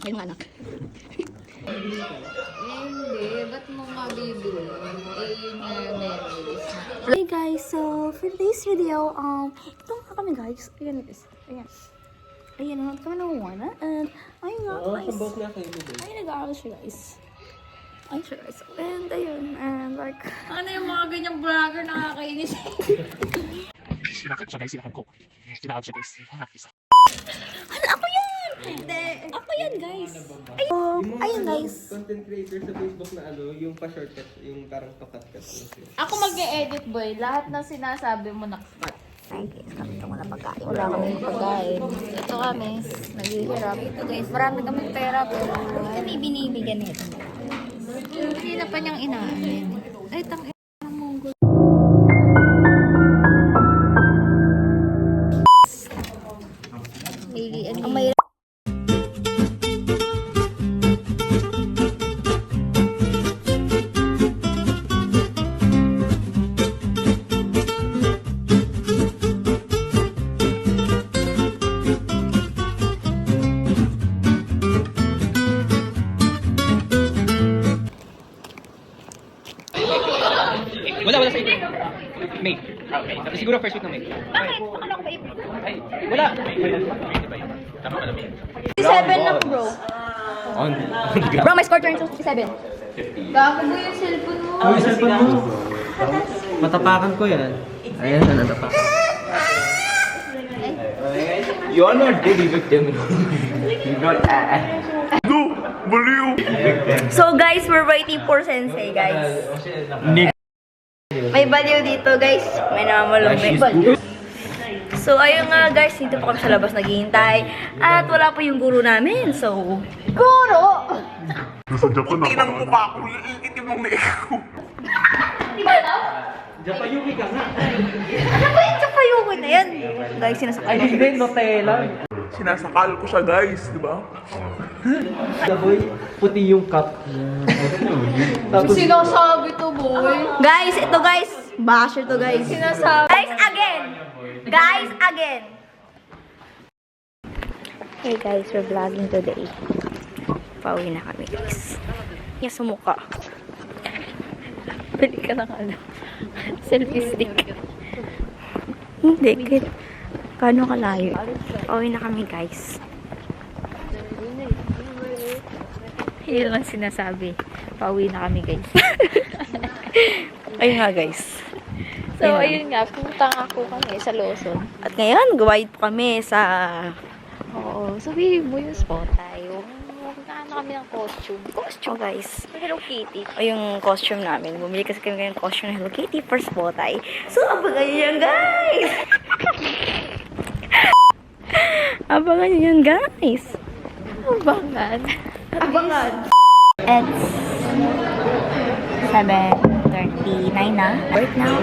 kayong anak. Hindi, ba't mo mabibili? Yun nga memories. Hey guys, so for today's video, ito nga kami guys. Ayan guys. Ayan. Ayan, naman kami nanguwana. And, ayun nga guys. Ayun, nag-aaral siya guys. Ayun siya guys. And, ayun. And like, Ano yung mga ganyang vlogger nakakainis? Sinakap siya guys, sinakap ko. Sinakap siya guys. ano, ako yan! Hindi. Ako yan guys. Ayun guys. Content creator sa Facebook na ano, yung pa-shortcut, yung parang pakat-cut. Ako mag-e-edit boy, lahat ng sinasabi mo nakakat. Ay guys, kami ito wala pagkain. Wala kami pagkain. Ito kami, naghihirap. Ito guys, marami kami pera pero hindi kami binibigyan nito. Hindi na pa niyang inaamin. Ay, tang monggol. Ang may Wala sa ipin. May. Okay. Siguro first week na May. Ay, wala. 7 lang bro. On. Bro, my score turns to 67. Gago mo yung cellphone mo. Yung cellphone mo. Matapakan ko yan. Ayan, natapakan. You are not daily victim. You got So guys, we're waiting for Sensei guys. May baliw dito guys. May namamalong. So ayun nga guys, dito pa kami sa labas naghihintay. At wala pa yung guro namin. So, guro! Nasa Japan ako. Tinang mukha ko, iitim mong leeg ko. Di ba ito? Japayuki ka nga. Ano ba yung tsapayukoy na yan? Guys, sinasakay Ay, hindi, Nutella. Sinasakal ko siya guys, di ba? Boy, puti yung cup. Tapos, Sinasabi to boy. Guys, ito guys. Basher to guys. Sinasabi. Guys, again! Guys, again! Hey guys, we're vlogging today. Pauwi na kami guys. Yan sa mukha. Bili ka ng ano. Selfie stick. Hindi, kahit paano kalayo. Pauwi na kami guys. Yun lang sinasabi. Pauwi na kami guys. Ayun nga guys. So, ayun nga, pumunta nga ako kami sa Lawson. At ngayon, guwahid po kami sa... Oo, sabihin mo yung spot tayo. Magkano kami ng costume. Costume, guys. Hello Kitty. O yung costume namin. Bumili kasi kami ng costume ng Hello Kitty for Spotay. So, abangan nyo yan, guys! Abangan nyo yan, guys! Abangan. Abangan! It's 7:39 na. Right now.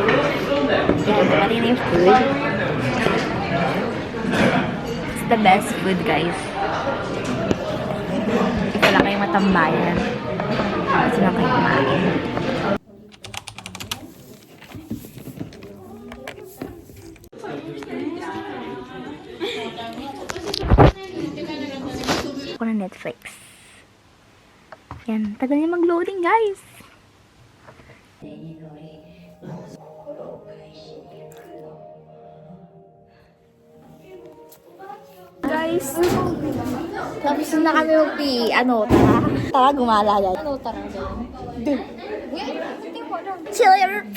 Ito pa rin yung food. It's the best food, guys. Ito lang kayong matambayan. Ito lang kayong kumain. Ako na Netflix. Yan, tagal niya mag-loading, guys. Guys, tapos na kami mag-pi. Ano, tara? Tara, gumala guys. Ano tara doon? Chiller!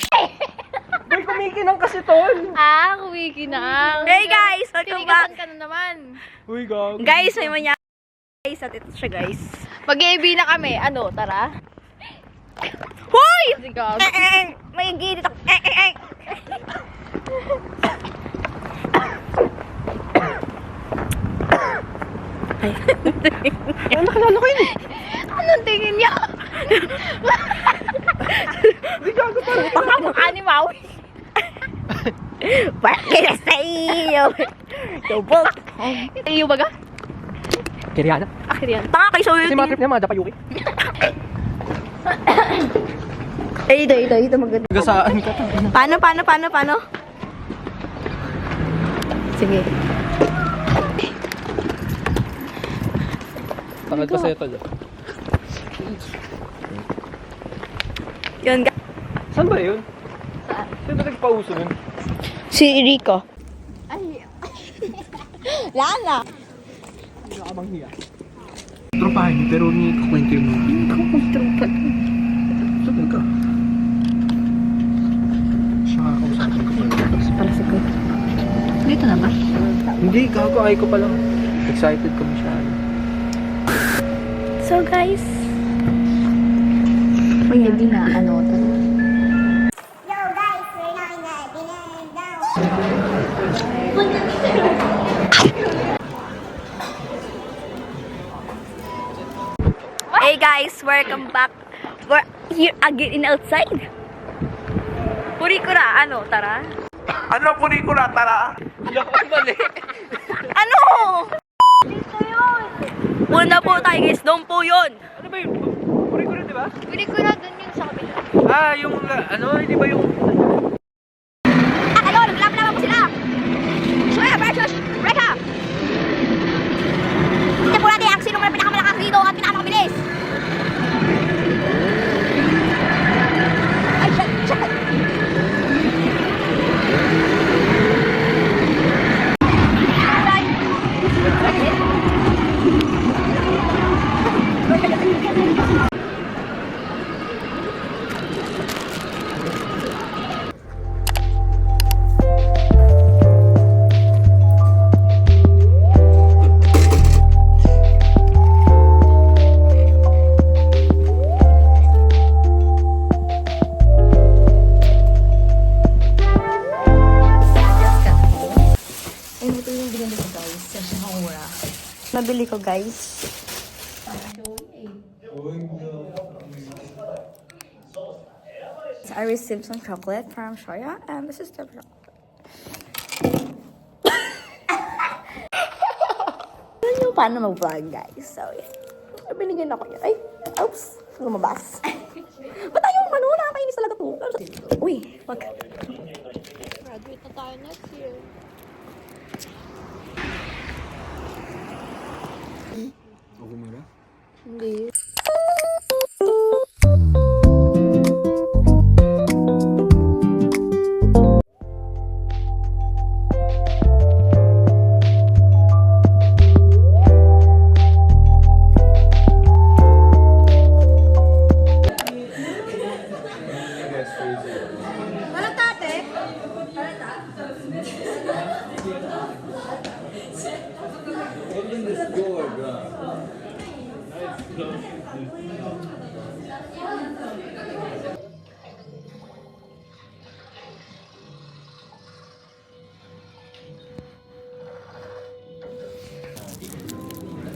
Boy, kumikinang kasi tol. Ah, kumikinang. Hey guys, welcome back. Tinigasan ka na naman. Uy, gag. Guys, may manya. Guys, at ito siya guys. Mag-e-AB na kami. Ano, tara? Hoy! Sigaw. May gilid ako. Ay. Ano nakilala ko yun eh? Anong tingin niya? Hindi gago pa. Mukha ni Maui. Bakit na sa iyo? Tubog. Iyo ba ka? Kiriana. Akirian. Tanga kayo sa Kasi mga trip niya, mga Japayuki. Ito maganda. Gasaan ka. Paano? Sige. Tangad pa sa'yo, tol. Yun, guys. Saan ba yun? Saan ba nagpauso nun? Si Rico. Ay, Lala. Nakabang hiya. Tropahan niyo, pero ni kukwento yun. Ikaw magtropa. Saan ka? Siya kakausapin ko pala. Para sa ko. Dito na ba? Hindi, gago. Ay ko pa lang. Excited ko masyado. So guys. hindi na, ano, Hey guys, welcome back. We're here again in outside. Purikura, ano, tara? Ano Purikura, tara? Ano? Dito yun. Una po tayo guys, doon po yun. Ano ba yun? Puri-puri, di ba? Pwede ko na dun yun sa kabila. Ah, yung, ano, hindi ba yung... Ano, naglaban-laban po sila. Shwaya versus Reka. Tignan po natin ang sino man pinakamalakas dito at pinakamabilis. Ay, shit. Nabili ko guys. So I received some chocolate from Shoya and this is the chocolate. Alam niyo paano mag-vlog guys. So binigyan ako yun. Ay, oops. Lumabas. Ba't tayo ano? Nakakainis talaga to. Uy, wag. Graduate na tayo next year. Okay mo ba? Hindi.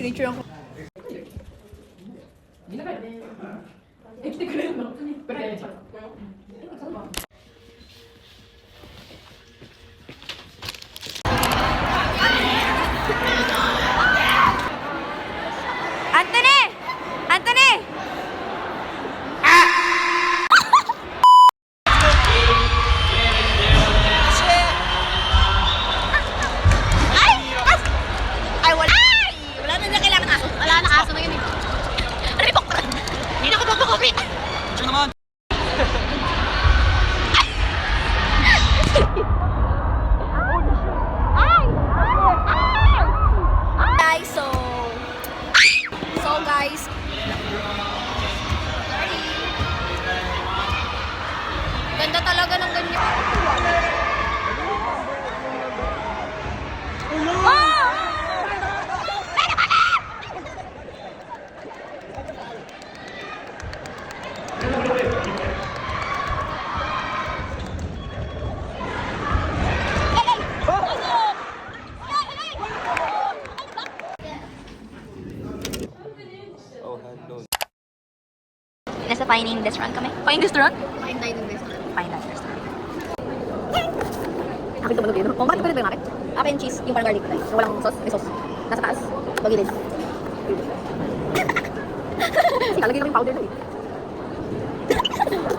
Picture ako. Anthony! Anthony! Ay, wala! Wala na kailangan aso. Wala na aso na yun eh. Ano po? Hindi na ako magpapakopit! Diyan naman! Guys, so guys, ganda talaga ng ganyan. Nasa fine restaurant kami. Fine restaurant? Fine dining restaurant. Fine restaurant. Akin ito ba ito? Kung bakit pa rin ba yung akin? Akin cheese, yung parang garlic rice. Yung walang sauce, may sauce. Nasa taas. Bagilid. Sige, lagyan namin powder doon eh.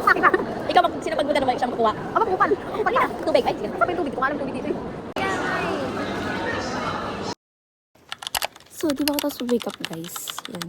Akin na. Ikaw, sinapag mo na naman siyang makuha. Ah, makupal. Makupal yan. Tubig. Ay, sige. Saan pa yung tubig? Kung alam tubig dito eh. So, di ba tapos wake up guys? Yan.